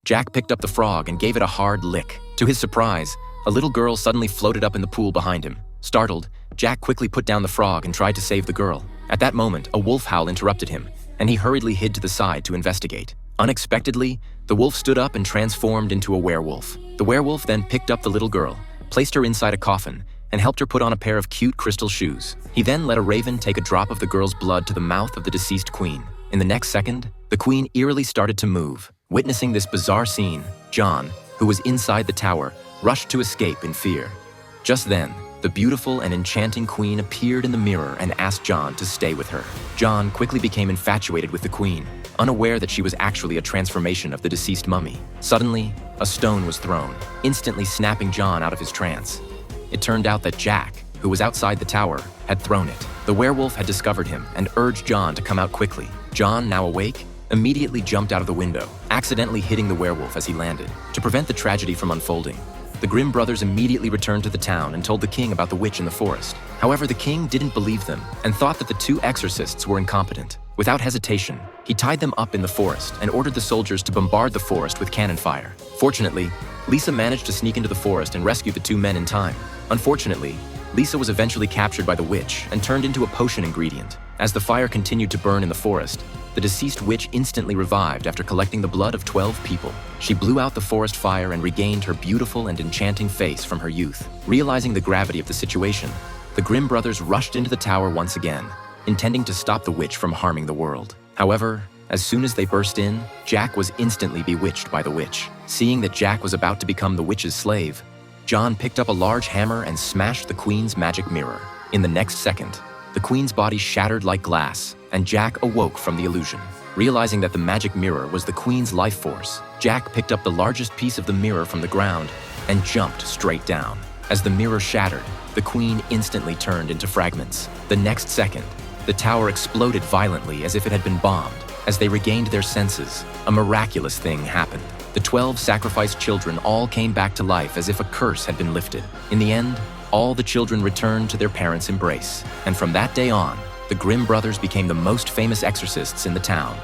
Jack picked up the frog and gave it a hard lick. To his surprise, a little girl suddenly floated up in the pool behind him. Startled, Jack quickly put down the frog and tried to save the girl. At that moment, a wolf howl interrupted him, and he hurriedly hid to the side to investigate. Unexpectedly, the wolf stood up and transformed into a werewolf. The werewolf then picked up the little girl, placed her inside a coffin, and helped her put on a pair of cute crystal shoes. He then let a raven take a drop of the girl's blood to the mouth of the deceased queen. In the next second, the queen eerily started to move. Witnessing this bizarre scene, John, who was inside the tower, rushed to escape in fear. Just then, the beautiful and enchanting queen appeared in the mirror and asked John to stay with her. John quickly became infatuated with the queen, unaware that she was actually a transformation of the deceased mummy. Suddenly, a stone was thrown, instantly snapping John out of his trance. It turned out that Jack, who was outside the tower, had thrown it. The werewolf had discovered him and urged John to come out quickly. John, now awake, immediately jumped out of the window, accidentally hitting the werewolf as he landed. To prevent the tragedy from unfolding, the Grimm brothers immediately returned to the town and told the king about the witch in the forest. However, the king didn't believe them and thought that the two exorcists were incompetent. Without hesitation, he tied them up in the forest and ordered the soldiers to bombard the forest with cannon fire. Fortunately, Lisa managed to sneak into the forest and rescue the two men in time. Unfortunately, Lisa was eventually captured by the witch and turned into a potion ingredient. As the fire continued to burn in the forest, the deceased witch instantly revived after collecting the blood of 12 people. She blew out the forest fire and regained her beautiful and enchanting face from her youth. Realizing the gravity of the situation, the Grimm brothers rushed into the tower once again, intending to stop the witch from harming the world. However, as soon as they burst in, Jack was instantly bewitched by the witch. Seeing that Jack was about to become the witch's slave, John picked up a large hammer and smashed the queen's magic mirror. In the next second, the queen's body shattered like glass, and Jack awoke from the illusion. Realizing that the magic mirror was the queen's life force, Jack picked up the largest piece of the mirror from the ground and jumped straight down. As the mirror shattered, the queen instantly turned into fragments. The next second, the tower exploded violently as if it had been bombed. As they regained their senses, a miraculous thing happened. The 12 sacrificed children all came back to life as if a curse had been lifted. In the end, all the children returned to their parents' embrace. And from that day on, the Grimm brothers became the most famous exorcists in the town.